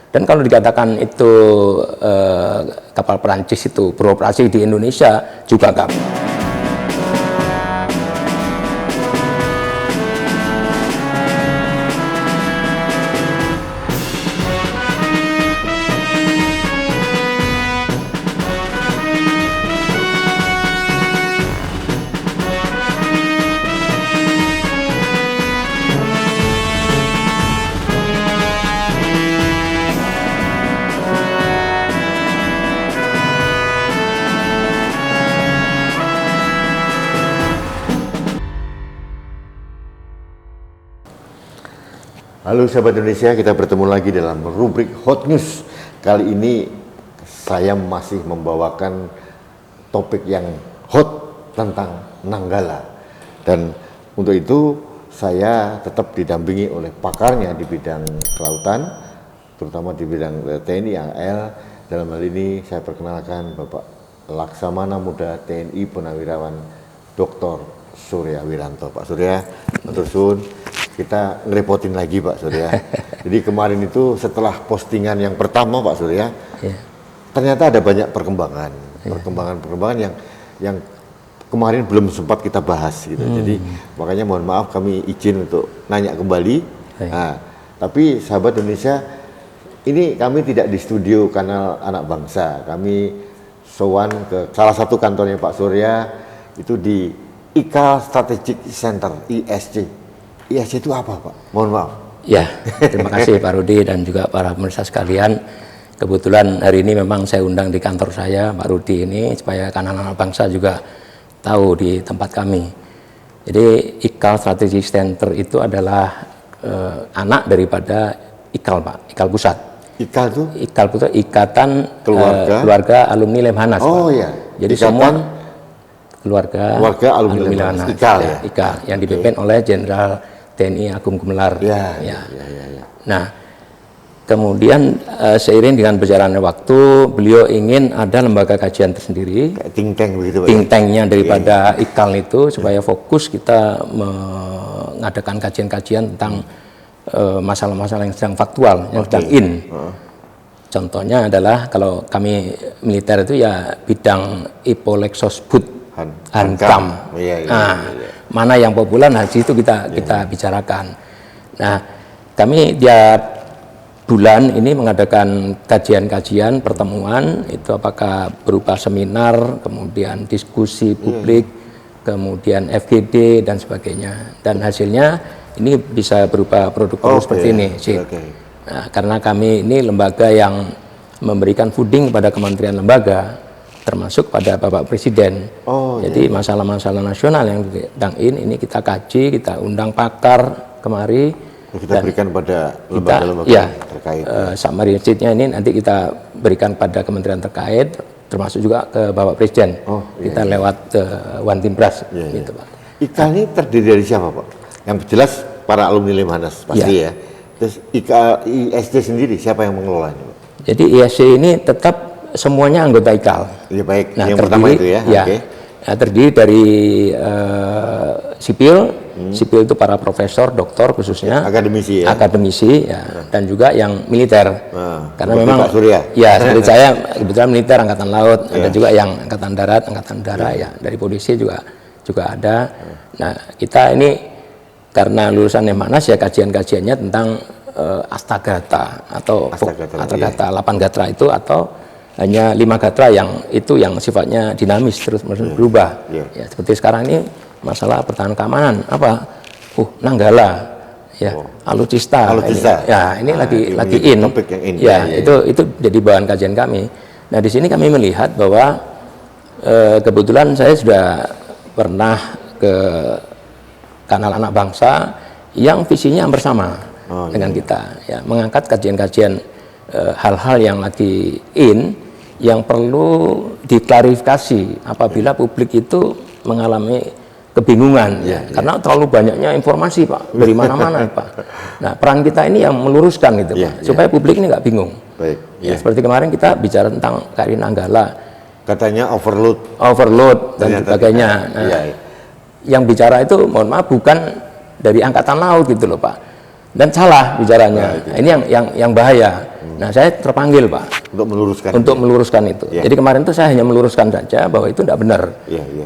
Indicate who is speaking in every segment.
Speaker 1: Dan kalau dikatakan itu kapal Perancis itu beroperasi di Indonesia juga enggak.
Speaker 2: Halo sahabat Indonesia, kita bertemu lagi dalam rubrik Hot News. Kali ini saya masih membawakan topik yang hot tentang Nanggala. Dan untuk itu saya tetap didampingi oleh pakarnya di bidang kelautan, terutama di bidang TNI AL. Dalam hal ini saya perkenalkan Bapak Laksamana Muda TNI Purnawirawan Dr. Surya Wiranto. Pak Surya, matur suwun. Kita ngerepotin lagi Pak Surya. Jadi kemarin itu setelah postingan yang pertama Pak Surya, ternyata ada banyak perkembangan, perkembangan yang kemarin belum sempat kita bahas gitu. Jadi makanya mohon maaf kami izin untuk nanya kembali. Nah, tapi sahabat Indonesia, ini kami tidak di studio kanal Anak Bangsa. Kami sowan ke salah satu kantornya Pak Surya itu di IKAL Strategic Center ISC. ISC itu apa Pak? Mohon maaf.
Speaker 1: Ya, terima kasih Pak Rudi dan juga para pemirsa sekalian. Kebetulan hari ini memang saya undang di kantor saya Pak Rudi ini supaya kanal Anak Bangsa juga tahu di tempat kami. Jadi IKAL Strategic Center itu adalah anak daripada IKAL Pak, IKAL Pusat. IKAL itu? IKAL itu Ikatan Keluarga Alumni Lemhanas.
Speaker 2: Oh iya.
Speaker 1: Jadi semua keluarga alumni Lemhanas. IKAL ya. IKAL yang dipimpin oleh Jenderal TNI Agung Gumelar.
Speaker 2: Ya.
Speaker 1: Nah, kemudian seiring dengan berjalannya waktu, beliau ingin ada lembaga kajian tersendiri,
Speaker 2: think tank begitu,
Speaker 1: think tanknya daripada IKAL itu supaya fokus kita mengadakan kajian-kajian tentang masalah-masalah yang sedang faktual, yang sedang in. Contohnya adalah kalau kami militer itu ya bidang Ipolexosbud Hankam. Mana yang populer, nah itu kita bicarakan. Nah, kami tiap bulan ini mengadakan kajian-kajian, pertemuan, itu apakah berupa seminar, kemudian diskusi publik, kemudian FGD dan sebagainya. Dan hasilnya ini bisa berupa produk-produk seperti ini. Nah, karena kami ini lembaga yang memberikan fooding kepada kementerian lembaga, termasuk pada Bapak Presiden. Jadi masalah-masalah nasional yang sedang ini kita kaji, kita undang pakar kemari.
Speaker 2: Kita berikan pada lembaga-lembaga terkait.
Speaker 1: Summary sheet-nya ini nanti kita berikan pada kementerian terkait, termasuk juga ke Bapak Presiden. Kita lewat One Team Press. Gitu, Pak.
Speaker 2: IKAL ini terdiri dari siapa Pak? Yang jelas para alumni Lemhanas pasti ya. Terus IKAL ISC sendiri siapa yang mengelolanya Pak?
Speaker 1: Jadi ISC ini tetap semuanya anggota IKAL.
Speaker 2: Ya baik,
Speaker 1: nah,
Speaker 2: yang pertama itu ya.
Speaker 1: Nah, terdiri dari sipil itu para profesor, doktor khususnya,
Speaker 2: akademisi
Speaker 1: ya, dan juga yang militer. Karena memang
Speaker 2: Pak Surya.
Speaker 1: Ya, seperti saya kebetulan militer angkatan laut, ada juga yang angkatan darat, angkatan udara ya, dari polisi juga ada. Nah, kita ini karena lulusan Lemhanas ya kajian-kajiannya tentang Astagata atau Astagata 8 gatra itu atau hanya 5 gatra yang sifatnya dinamis terus berubah. Ya, seperti sekarang ini masalah pertahanan keamanan apa? Nanggala, ya, alutsista. Ini lagi in. Itu jadi bahan kajian kami. Nah, di sini kami melihat bahwa kebetulan saya sudah pernah ke kanal Anak Bangsa yang visinya hampir sama dengan kita, ya, mengangkat kajian-kajian hal-hal yang lagi in, yang perlu diklarifikasi apabila publik itu mengalami kebingungan, karena terlalu banyaknya informasi Pak dari mana-mana Pak. Nah, peran kita ini yang meluruskan gitu Pak, supaya publik ini nggak bingung. Seperti kemarin kita bicara tentang KRI Nanggala,
Speaker 2: katanya overload
Speaker 1: dan sebagainya. Nah, yang bicara itu mohon maaf bukan dari angkatan laut gitu loh Pak, dan salah bicaranya. Ini yang bahaya. Nah, saya terpanggil Pak
Speaker 2: untuk
Speaker 1: meluruskan itu. Jadi kemarin itu saya hanya meluruskan saja bahwa itu tidak benar.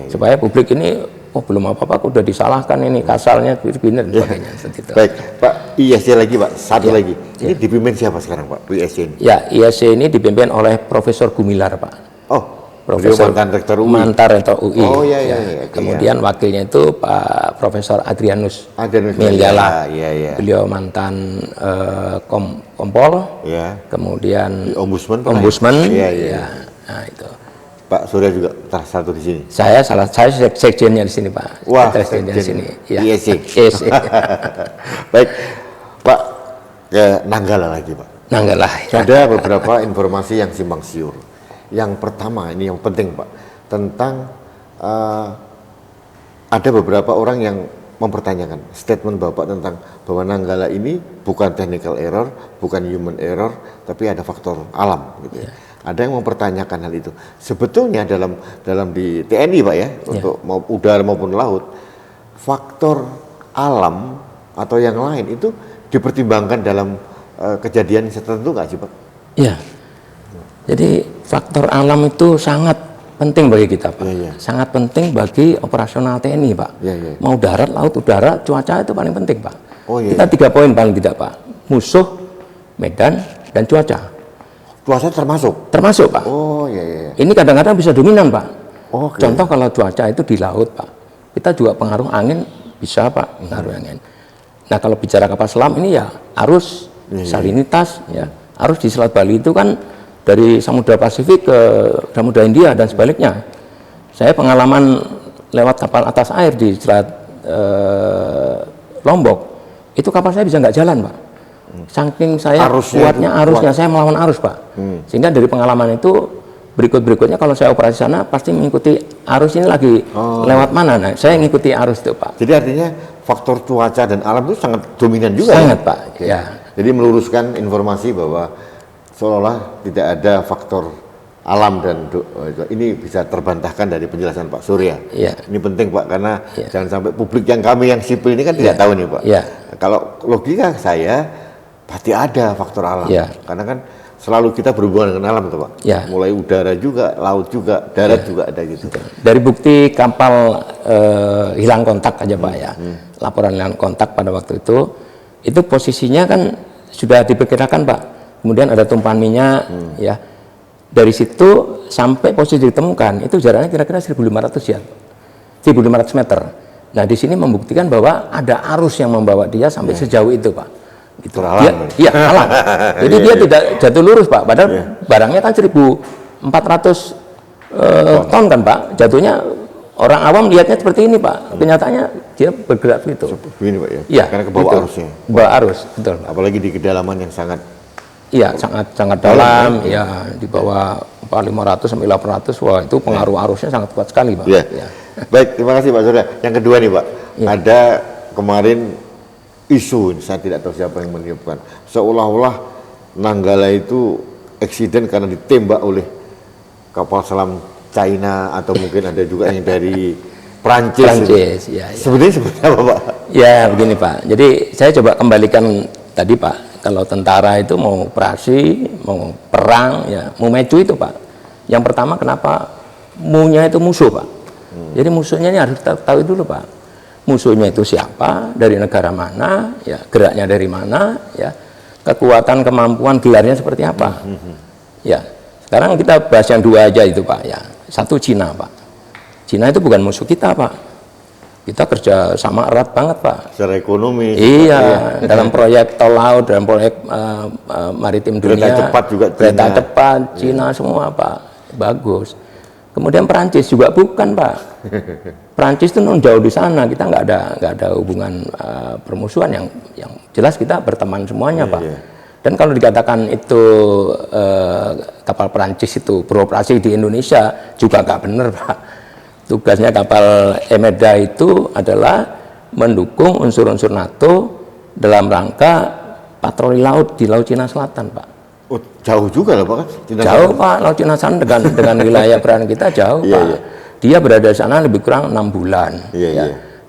Speaker 1: Supaya publik ini belum apa-apa udah disalahkan ini kasalnya begini dan sebagainya.
Speaker 2: Baik, Pak, ISC lagi Pak, satu lagi. Ini dipimpin siapa sekarang Pak, ISC ini?
Speaker 1: Ya, ISC ini dipimpin oleh Profesor Gumilar Pak.
Speaker 2: Oh,
Speaker 1: Profesor
Speaker 2: mantan rektor UI.
Speaker 1: Mantan rektor UI.
Speaker 2: Oh iya.
Speaker 1: Kemudian wakilnya itu Pak Profesor Adrianus Meliala. Beliau mantan Kompol. Kemudian Ombudsman. Nah itu.
Speaker 2: Pak Surya juga salah satu di sini.
Speaker 1: Saya sekjennya di sini Pak.
Speaker 2: Wah,
Speaker 1: sekjen di sini.
Speaker 2: ISC. Baik, Pak, ke Nanggala lagi Pak.
Speaker 1: Nanggala.
Speaker 2: Ada beberapa informasi yang simpang siur. Yang pertama ini yang penting Pak, tentang ada beberapa orang yang mempertanyakan statement Bapak tentang bahwa Nanggala ini bukan technical error, bukan human error, tapi ada faktor alam gitu ya. Ada yang mempertanyakan hal itu. Sebetulnya dalam di TNI Pak ya, untuk mau udara maupun laut, faktor alam atau yang lain itu dipertimbangkan dalam kejadian tertentu nggak sih Pak?
Speaker 1: Iya. Jadi faktor alam itu sangat penting bagi kita Pak. Sangat penting bagi operasional TNI Pak. Mau darat, laut, udara, cuaca itu paling penting Pak. Kita 3 poin paling tidak Pak. Musuh, medan, dan cuaca.
Speaker 2: Cuaca termasuk?
Speaker 1: Termasuk Pak. Ini kadang-kadang bisa dominan Pak. Contoh kalau cuaca itu di laut Pak. Kita juga pengaruh angin bisa Pak, pengaruh angin. Nah kalau bicara kapal selam ini ya arus, salinitas, ya arus di Selat Bali itu kan dari Samudra Pasifik ke Samudra Hindia dan sebaliknya. Saya pengalaman lewat kapal atas air di Selat Lombok, itu kapal saya bisa nggak jalan Pak. Saking saya kuatnya arusnya, saya melawan arus Pak. Sehingga dari pengalaman itu berikutnya kalau saya operasi sana pasti mengikuti arus ini lagi lewat mana. Nah, saya mengikuti arus itu Pak.
Speaker 2: Jadi artinya faktor cuaca dan alam itu sangat dominan juga.
Speaker 1: Sangat Pak. Ya.
Speaker 2: Jadi meluruskan informasi bahwa seolah-olah tidak ada faktor alam dan ini bisa terbantahkan dari penjelasan Pak Surya. Ini penting Pak karena jangan sampai publik kami yang sipil ini kan tidak tahu nih Pak. Kalau logika saya pasti ada faktor alam karena kan selalu kita berhubungan dengan alam tuh Pak. Mulai udara juga, laut juga, darat juga ada gitu.
Speaker 1: Dari bukti kapal hilang kontak aja Pak ya. Laporan hilang kontak pada waktu itu posisinya kan sudah diperkirakan Pak. Kemudian ada tumpahan minyak, ya. Dari situ sampai posisi ditemukan itu jaraknya kira-kira 1.500 ya, 1.500 meter. Nah di sini membuktikan bahwa ada arus yang membawa dia sampai sejauh itu Pak. Itu alam. Iya alam. Jadi dia tidak jatuh lurus Pak. Padahal barangnya kan 1.400 ton kan Pak. Jatuhnya orang awam lihatnya seperti ini Pak. Kenyataannya dia bergerak begitu.
Speaker 2: Begini Pak ya. Karena kebawa arusnya.
Speaker 1: Bawa arus, betul Pak.
Speaker 2: Apalagi di kedalaman yang sangat
Speaker 1: sangat dalam, ya di bawah 500 sampai 800, wah itu pengaruh arusnya sangat kuat sekali Pak.
Speaker 2: Baik, terima kasih Pak Surya. Yang kedua nih Pak, ada kemarin isu, saya tidak tahu siapa yang meniupkan, seolah-olah Nanggala itu eksiden karena ditembak oleh kapal selam China atau mungkin ada juga yang dari Prancis. Sebenarnya seperti apa Pak?
Speaker 1: Ya begini Pak, jadi saya coba kembalikan tadi Pak. Kalau tentara itu mau operasi, mau perang, ya mau maju itu Pak. Yang pertama kenapa munya itu musuh Pak. Jadi musuhnya ini harus tahu dulu Pak. Musuhnya itu siapa, dari negara mana, ya geraknya dari mana, ya kekuatan, kemampuan, gelarnya seperti apa. Ya sekarang kita bahas yang dua aja itu Pak. Ya satu Cina Pak. Cina itu bukan musuh kita Pak. Kita kerja sama erat banget Pak.
Speaker 2: Secara ekonomi.
Speaker 1: Dalam proyek tol laut, dalam proyek maritim dunia.
Speaker 2: Kereta cepat juga.
Speaker 1: Kereta cepat, Cina semua Pak. Bagus. Kemudian Perancis juga bukan Pak. Perancis itu non jauh di sana. Kita nggak ada hubungan permusuhan yang jelas kita berteman semuanya Pak. Dan kalau dikatakan itu kapal Perancis itu beroperasi di Indonesia juga nggak benar Pak. Tugasnya kapal Emeda itu adalah mendukung unsur-unsur NATO dalam rangka patroli laut di Laut Cina Selatan, Pak.
Speaker 2: Oh, jauh juga loh Pak.
Speaker 1: Jauh Pak, Laut Cina Selatan dengan wilayah peran kita jauh Pak. Dia berada di sana lebih kurang 6 bulan.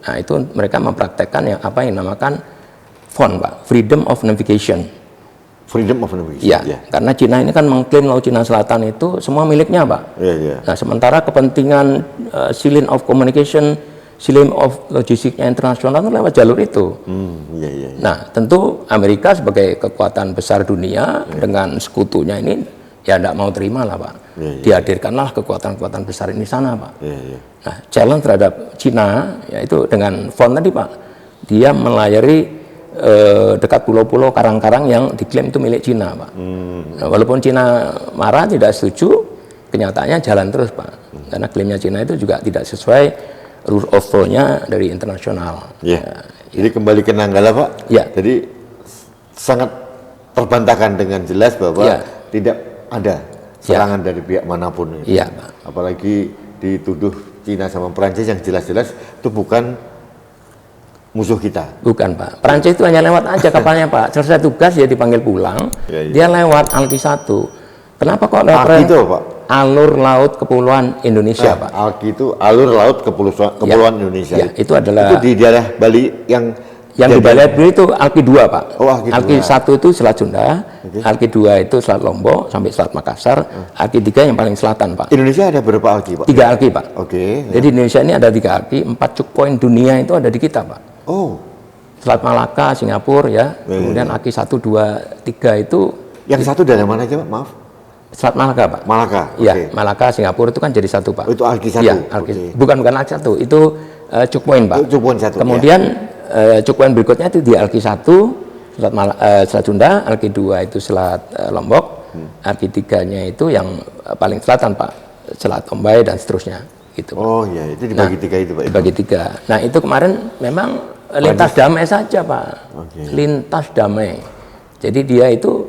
Speaker 1: Nah itu mereka mempraktekkan yang apa yang dinamakan FON Pak, Freedom of Navigation.
Speaker 2: Freedom of navigation.
Speaker 1: Ya, karena Cina ini kan mengklaim Laut Cina Selatan itu semua miliknya, Pak. Nah, sementara kepentingan silin of communication, silin of logistiknya internasional itu lewat jalur itu. Nah, tentu Amerika sebagai kekuatan besar dunia dengan sekutunya ini ya tidak mau terima lah, Pak. Dihadirkanlah kekuatan-kekuatan besar ini sana, Pak. Nah, challenge terhadap Cina yaitu dengan front tadi, Pak. Dia melayari dekat pulau-pulau karang-karang yang diklaim itu milik Cina, Pak. Nah, walaupun Cina marah tidak setuju, kenyataannya jalan terus, Pak. Karena klaimnya Cina itu juga tidak sesuai rule of law-nya dari internasional.
Speaker 2: Jadi kembali ke Nanggala, Pak. Jadi sangat terbantahkan dengan jelas bahwa tidak ada serangan dari pihak manapun. Pak. Apalagi dituduh Cina sama Perancis yang jelas-jelas itu bukan musuh kita.
Speaker 1: Bukan, Pak. Perancis itu hanya lewat aja kapalnya, Pak. Selesai tugas dia dipanggil pulang. Dia lewat Alki 1. Kenapa kok lewat
Speaker 2: Alki itu, Pak?
Speaker 1: Alur laut kepulauan Indonesia, Pak.
Speaker 2: Alki itu alur laut kepulauan Indonesia.
Speaker 1: Itu adalah
Speaker 2: itu di daerah Bali yang
Speaker 1: di Bali itu Alki 2, Pak.
Speaker 2: Alki
Speaker 1: 1 itu Selat Sunda, Alki 2 itu Selat Lombok sampai Selat Makassar, Alki 3 yang paling selatan, Pak.
Speaker 2: Indonesia ada berapa Alki, Pak?
Speaker 1: 3 Alki, Pak.
Speaker 2: Jadi
Speaker 1: Indonesia ini ada 3 Alki, 4 choke point dunia itu ada di kita, Pak. Selat Malaka, Singapura kemudian Alki 1, 2, 3 itu.
Speaker 2: Yang satu dari mana aja, Pak? Maaf.
Speaker 1: Selat Malaka, Pak.
Speaker 2: Malaka.
Speaker 1: Malaka, Singapura itu kan jadi satu, Pak.
Speaker 2: Itu Alki 1.
Speaker 1: Bukan Alki 1, itu choke point, Pak.
Speaker 2: Choke point 1.
Speaker 1: Kemudian choke point berikutnya itu di Alki 1, Selat Sunda, Alki 2 itu Selat Lombok, Alki 3-nya itu yang paling selatan, Pak. Selat Tombay dan seterusnya. Gitu, Pak.
Speaker 2: Itu dibagi 3 itu, Pak.
Speaker 1: Dibagi 3. Nah, itu kemarin memang lintas damai saja, Pak. Lintas damai. Jadi dia itu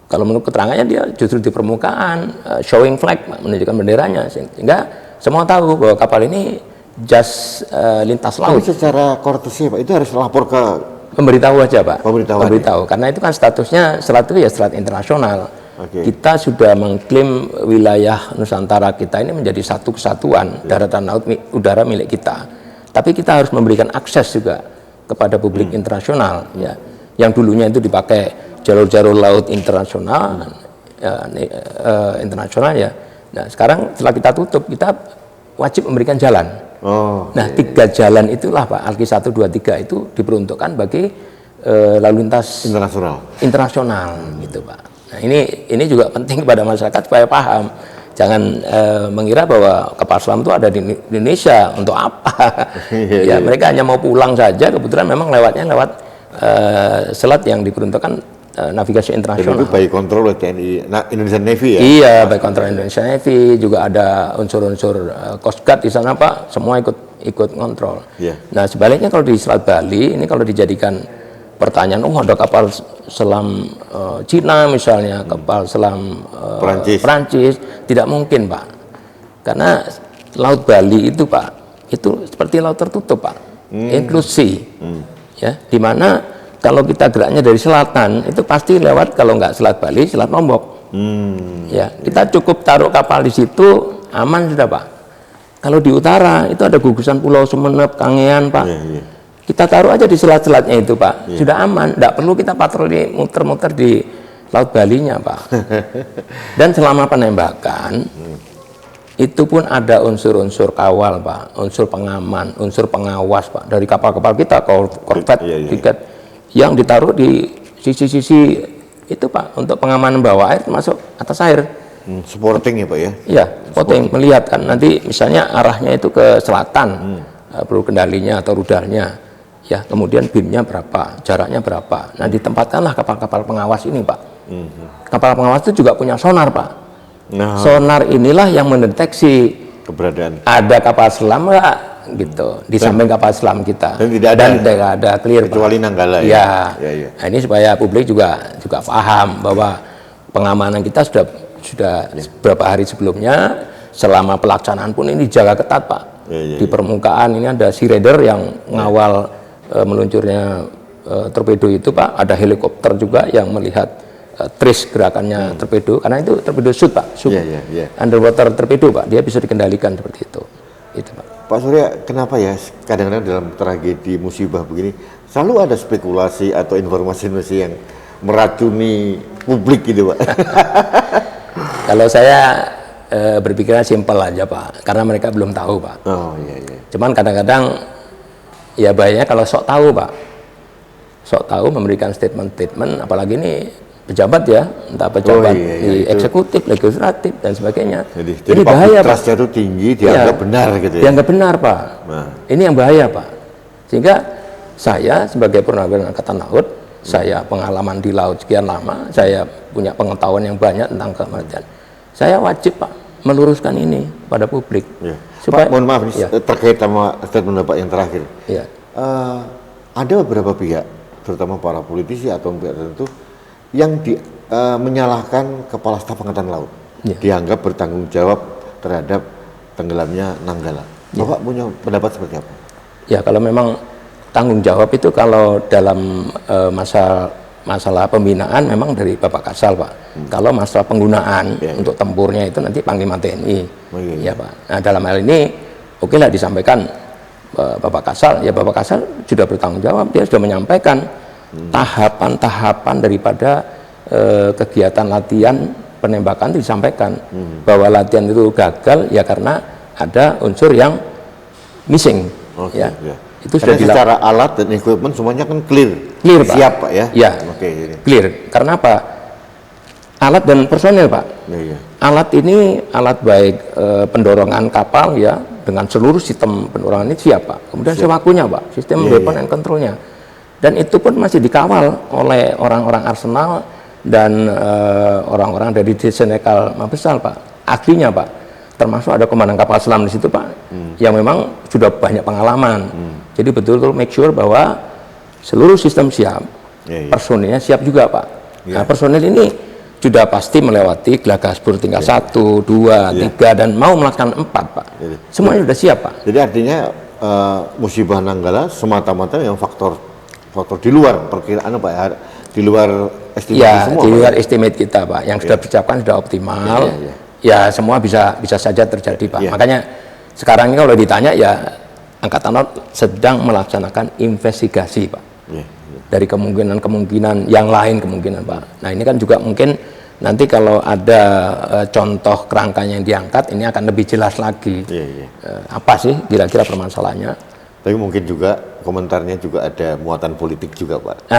Speaker 1: kalau menurut keterangannya dia justru di permukaan showing flag, Pak, menunjukkan benderanya sehingga semua tahu bahwa kapal ini just lintas laut.
Speaker 2: Tapi secara courtesy, Pak, itu harus lapor ke
Speaker 1: memberitahu aja, Pak.
Speaker 2: Memberitahu.
Speaker 1: Karena itu kan statusnya selat itu ya selat internasional. Kita sudah mengklaim wilayah Nusantara kita ini menjadi satu kesatuan daratan laut udara milik kita. Tapi kita harus memberikan akses juga kepada publik internasional, yang dulunya itu dipakai jalur-jalur laut internasional, Nah, sekarang setelah kita tutup, kita wajib memberikan jalan. Nah, 3 jalan itulah, Pak, Alki 1, 2, 3 itu diperuntukkan bagi lalu lintas internasional, gitu, Pak. Nah, ini juga penting kepada masyarakat supaya paham. Jangan mengira bahwa kapal selam itu ada di Indonesia untuk apa? Mereka hanya mau pulang saja. Kebetulan memang lewatnya lewat selat yang diperuntukkan navigasi internasional.
Speaker 2: Itu by control oleh TNI, Indonesian Navy ya?
Speaker 1: Iya, by control Indonesian Navy. Juga ada unsur-unsur Coast Guard di sana, Pak. Semua ikut kontrol. Nah, sebaliknya kalau di Selat Bali ini kalau dijadikan pertanyaan, ada kapal selam Cina misalnya, kapal selam Perancis, tidak mungkin, Pak. Karena Laut Bali itu, Pak, itu seperti laut tertutup, Pak, inklusi, di mana kalau kita geraknya dari selatan itu pasti lewat, kalau nggak Selat Bali, Selat Lombok. Kita cukup taruh kapal di situ, aman sudah, Pak. Kalau di utara itu ada gugusan Pulau Sumeneb, Kangean, Pak. Kita taruh aja di selat-selatnya itu, Pak. Sudah aman, tidak perlu kita patroli muter-muter di Laut Balinya, Pak. Dan selama penembakan itu pun ada unsur-unsur kawal, Pak, unsur pengaman, unsur pengawas, Pak, dari kapal-kapal kita, korvet, yang ditaruh di sisi-sisi itu, Pak, untuk pengamanan bawah air termasuk atas air.
Speaker 2: Supporting ya, Pak ya?
Speaker 1: Iya, supporting, melihat kan nanti misalnya arahnya itu ke selatan, perlu kendalinya atau rudalnya. Kemudian BIM-nya berapa, jaraknya berapa. Nah, ditempatkanlah kapal-kapal pengawas ini, Pak. Kapal pengawas itu juga punya sonar, Pak. Sonar inilah yang mendeteksi
Speaker 2: keberadaan
Speaker 1: ada kapal selam nggak, gitu, di samping kapal selam kita.
Speaker 2: Dan tidak
Speaker 1: ada clear,
Speaker 2: kecuali
Speaker 1: Pak.
Speaker 2: Nanggala
Speaker 1: Nah, ini supaya publik juga paham bahwa pengamanan kita sudah beberapa hari sebelumnya, selama pelaksanaan pun ini dijaga ketat, Pak. Di permukaan ini ada sea radar yang ngawal meluncurnya torpedo itu, Pak. Ada helikopter juga yang melihat trace gerakannya torpedo, karena itu torpedo shoot, Pak, underwater torpedo, Pak. Dia bisa dikendalikan seperti itu, Pak.
Speaker 2: Pak Surya, kenapa ya kadang-kadang dalam tragedi musibah begini selalu ada spekulasi atau informasi yang meracuni publik gitu, Pak?
Speaker 1: Kalau saya berpikirnya simpel aja, Pak, karena mereka belum tahu, Pak.
Speaker 2: Oh iya iya.
Speaker 1: Cuman kadang-kadang ya bahayanya kalau sok tahu, Pak. Sok tahu memberikan statement-statement, apalagi ini pejabat ya, entah pejabat di eksekutif, legislatif dan sebagainya.
Speaker 2: Jadi
Speaker 1: bahaya, Pak.
Speaker 2: Trustnya itu tinggi, dianggap benar gitu ya.
Speaker 1: Dianggap benar, Pak. Nah. Ini yang bahaya, Pak. Sehingga saya sebagai Purnawirawan Angkatan Laut, saya pengalaman di laut sekian lama, saya punya pengetahuan yang banyak tentang kematian. Saya wajib, Pak, meluruskan ini pada publik.
Speaker 2: Ya.
Speaker 1: Supaya,
Speaker 2: Pak, mohon maaf, terkait sama statement Bapak yang terakhir.
Speaker 1: Ya.
Speaker 2: Ada beberapa pihak, terutama para politisi atau pihak tertentu, yang menyalahkan Kepala Staf Angkatan Laut. Ya. Dianggap bertanggung jawab terhadap tenggelamnya Nanggala. Bapak punya pendapat seperti apa?
Speaker 1: Ya, kalau memang tanggung jawab itu kalau dalam masalah pembinaan memang dari Bapak Kasal, Pak. Kalau masalah penggunaan untuk tempurnya itu nanti Panglima TNI. Ya, Pak. Nah, dalam hal ini oke lah disampaikan Bapak Kasal. Ya, Bapak Kasal sudah bertanggung jawab. Dia sudah menyampaikan tahapan-tahapan daripada kegiatan latihan penembakan itu disampaikan. Bahwa latihan itu gagal ya karena ada unsur yang missing. Ya. Itu
Speaker 2: karena
Speaker 1: sudah
Speaker 2: secara alat dan equipment semuanya kan clear,
Speaker 1: Pak.
Speaker 2: Siap, Pak ya.
Speaker 1: Ya, clear. Karena apa? Alat dan personel, Pak. Alat ini alat baik pendorongan kapal ya dengan seluruh sistem pendorongan ini siap, Pak. Kemudian sewakunya, Pak, sistem weapon and controlnya. Dan itu pun masih dikawal oleh orang-orang Arsenal dan orang-orang dari Tsenekal Mabesal, Pak. Ahlinya, Pak. Termasuk ada komandan kapal selam di situ, Pak, yang memang sudah banyak pengalaman. Jadi betul-betul make sure bahwa seluruh sistem siap, personilnya siap juga, Pak. Nah, personil ini sudah pasti melewati Glagaspur tingkat 1, 2, 3 dan mau melaksanakan 4, Pak. Semuanya sudah siap, Pak.
Speaker 2: Jadi artinya musibah Nanggala semata-mata yang faktor di luar perkiraan, Pak ya, di luar estimasi semua.
Speaker 1: Di luar estimate kita, Pak. Yang sudah disiapkan sudah optimal. Ya semua bisa saja terjadi, Pak. Makanya sekarang ini kalau ditanya ya Angkatan Laut sedang melaksanakan investigasi, Pak. Dari kemungkinan yang lain kemungkinan, Pak. Nah, ini kan juga mungkin nanti kalau ada contoh kerangkanya yang diangkat ini akan lebih jelas lagi. Apa sih kira-kira permasalahannya?
Speaker 2: Tapi mungkin juga komentarnya juga ada muatan politik juga, Pak.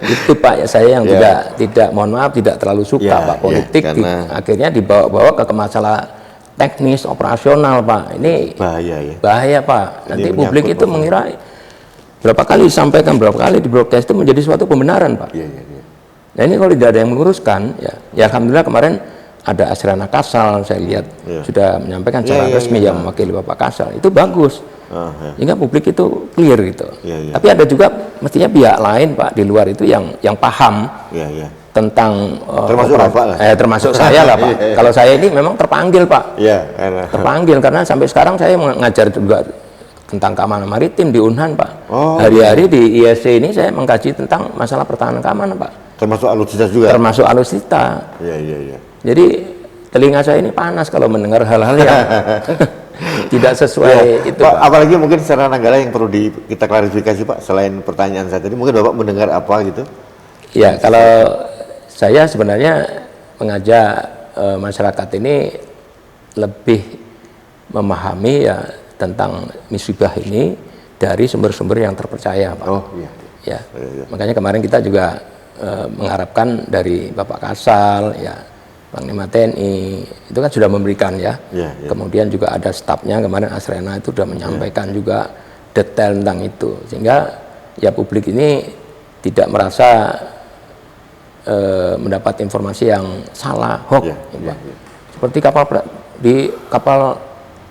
Speaker 1: Itu, Pak, ya saya yang tidak mohon maaf tidak terlalu suka, Pak, politik akhirnya dibawa-bawa ke masalah teknis operasional, Pak. Ini bahaya, Pak. Nanti publik itu mengira berapa kali disampaikan, berapa kali di broadcast itu menjadi suatu pembenaran, Pak. Nah, ini kalau tidak ada yang meluruskan, ya alhamdulillah kemarin ada Asrana Kasal, saya lihat sudah menyampaikan secara resmi yang mewakili Bapak Kasal. Itu bagus. Sehingga publik itu clear gitu. Tapi ada juga mestinya pihak lain, Pak, di luar itu yang paham tentang termasuk saya lah, Pak. Kalau saya ini memang terpanggil, Pak. Terpanggil karena sampai sekarang saya mengajar juga tentang keamanan maritim di Unhan, Pak. Hari-hari di ISC ini saya mengkaji tentang masalah pertahanan keamanan, Pak.
Speaker 2: Termasuk alutsista juga.
Speaker 1: Termasuk alutsista. Jadi telinga saya ini panas kalau mendengar hal-hal yang tidak sesuai itu, Pak.
Speaker 2: Apalagi mungkin secara Nanggala yang perlu kita klarifikasi, Pak, selain pertanyaan saya tadi, mungkin Bapak mendengar apa gitu?
Speaker 1: Ya, kalau saya sebenarnya mengajak masyarakat ini lebih memahami ya tentang musibah ini dari sumber-sumber yang terpercaya, Pak. Makanya kemarin kita juga mengharapkan dari Bapak Kasal, ya Panglima TNI, itu kan sudah memberikan kemudian juga ada stafnya kemarin Asrena itu sudah menyampaikan juga detail tentang itu, sehingga ya publik ini tidak merasa mendapat informasi yang salah, hoax. Seperti kapal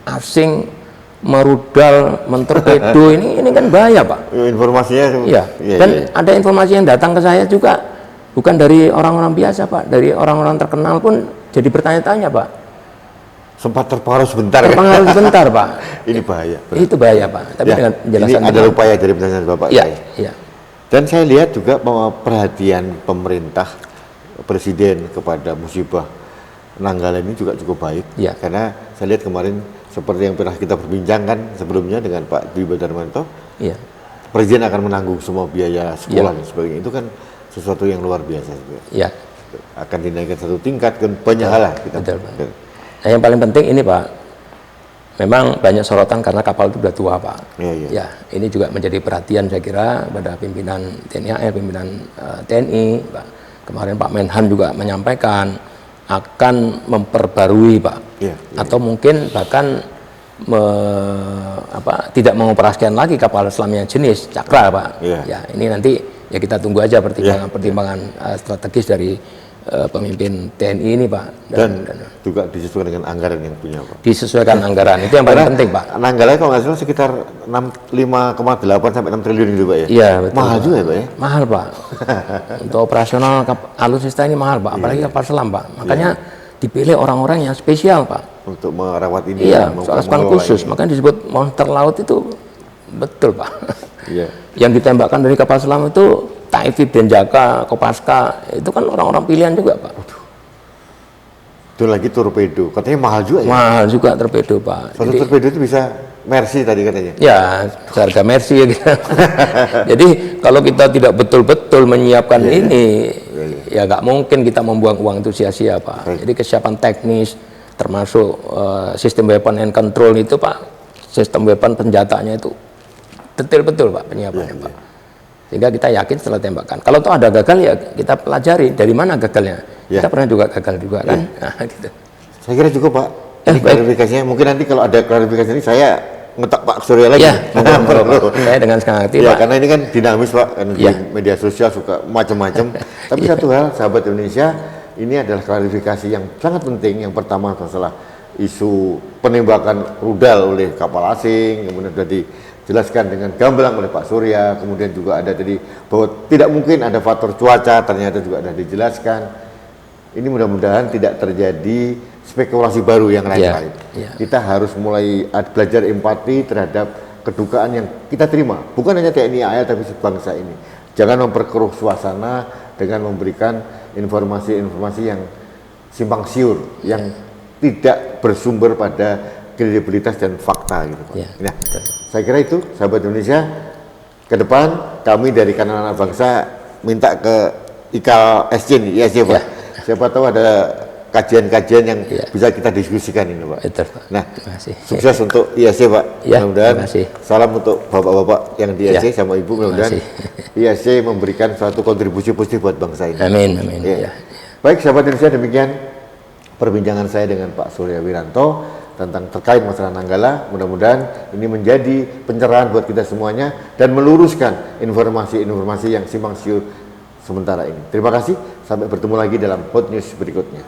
Speaker 1: asing merudal, mentorpedo ini kan bahaya, Pak.
Speaker 2: Informasinya
Speaker 1: ada informasi yang datang ke saya juga bukan dari orang-orang biasa, Pak, dari orang-orang terkenal pun jadi bertanya-tanya, Pak.
Speaker 2: Sempat terpengaruh sebentar.
Speaker 1: Sebentar, Pak.
Speaker 2: Ini bahaya.
Speaker 1: Itu bahaya, Pak. Tapi dengan penjelasan
Speaker 2: ini ada upaya dari penjelasan Bapak. Dan saya lihat juga bahwa perhatian pemerintah Presiden kepada musibah Nanggala ini juga cukup baik. Karena saya lihat kemarin seperti yang pernah kita perbincangkan sebelumnya dengan Pak Dwi Darmanto, Presiden akan menanggung semua biaya sekolah dan sebagainya. Itu kan sesuatu yang luar biasa juga.
Speaker 1: Ya.
Speaker 2: Akan dinaikkan satu tingkat, kan banyak hal lah kita.
Speaker 1: Betul, Pak. Nah, yang paling penting ini, Pak, memang banyak sorotan karena kapal itu sudah tua, Pak. Ya, ini juga menjadi perhatian saya kira pada pimpinan TNI AL, pimpinan TNI, Pak. Kemarin Pak Menhan juga menyampaikan akan memperbarui, Pak. Atau mungkin bahkan tidak mengoperasikan lagi kapal selam yang jenis Cakra, Pak. Ya, ini nanti ya kita tunggu aja pertimbangan strategis dari pemimpin TNI ini, Pak.
Speaker 2: Dan juga disesuaikan dengan anggaran yang punya, Pak.
Speaker 1: Disesuaikan anggaran, itu yang paling penting, Pak.
Speaker 2: Nanggala kalau nggak salah sekitar 5,8 sampai 6 triliun gitu, Pak ya?
Speaker 1: Iya, betul.
Speaker 2: Mahal juga ya, Pak ya?
Speaker 1: Mahal, Pak. Untuk operasional alutsista ini mahal, Pak. Apalagi kapal selam, Pak. Makanya dipilih orang-orang yang spesial, Pak.
Speaker 2: Untuk merawat ini.
Speaker 1: Iya, soal khusus. Ini. Makanya disebut monster laut itu betul, Pak. Yang ditembakkan dari kapal selam itu Taifib, Denjaka, Kopaska, itu kan orang-orang pilihan juga, Pak.
Speaker 2: Itu lagi torpedo, katanya mahal juga ya?
Speaker 1: Mahal juga torpedo, Pak.
Speaker 2: Satu torpedo itu bisa Mercy tadi katanya?
Speaker 1: Ya, harga Mercy ya gitu. Jadi kalau kita tidak betul-betul menyiapkan ini, ya nggak mungkin kita membuang uang itu sia-sia, Pak. Jadi kesiapan teknis, termasuk sistem weapon and control itu, Pak, sistem weapon senjatanya itu detail betul, Pak, penyiapannya, Pak. Sehingga kita yakin setelah tembakan. Kalau toh ada gagal ya kita pelajari dari mana gagalnya. Kita pernah juga gagal juga kan. Nah, gitu.
Speaker 2: Saya kira cukup, Pak. Ini klarifikasinya. Mungkin nanti kalau ada klarifikasi ini saya ngetak Pak Surya lagi.
Speaker 1: Saya dengan senang hati, Pak.
Speaker 2: Karena ini kan dinamis, Pak. Kan di media sosial suka macam-macam. Tapi satu hal, sahabat Indonesia, ini adalah klarifikasi yang sangat penting. Yang pertama masalah isu penembakan rudal oleh kapal asing, kemudian sudah dijelaskan dengan gamblang oleh Pak Surya, kemudian juga ada tadi bahwa tidak mungkin ada faktor cuaca, ternyata juga ada dijelaskan. Ini mudah-mudahan tidak terjadi spekulasi baru yang lain-lain. Kita harus mulai belajar empati terhadap kedukaan yang kita terima, bukan hanya TNI AL tapi sebangsa ini. Jangan memperkeruh suasana dengan memberikan informasi-informasi yang simpang siur, yang tidak bersumber pada kredibilitas dan fakta gitu, Pak. Nah, saya kira itu, sahabat Indonesia, ke depan kami dari Kanal Anak Bangsa minta ke IKAL SC nih, ISC, Pak. Siapa tahu ada kajian-kajian yang bisa kita diskusikan ini, Pak. Nah, sukses untuk ISC, Pak. Mudah-mudahan salam untuk bapak-bapak yang di ISC sama ibu, mudah-mudahan ISC memberikan suatu kontribusi positif buat bangsa ini.
Speaker 1: Amin.
Speaker 2: Baik, sahabat Indonesia, demikian perbincangan saya dengan Pak Surya Wiranto tentang terkait masalah Nanggala. Mudah-mudahan ini menjadi pencerahan buat kita semuanya dan meluruskan informasi-informasi yang simpang siur sementara ini. Terima kasih, sampai bertemu lagi dalam Hot News berikutnya.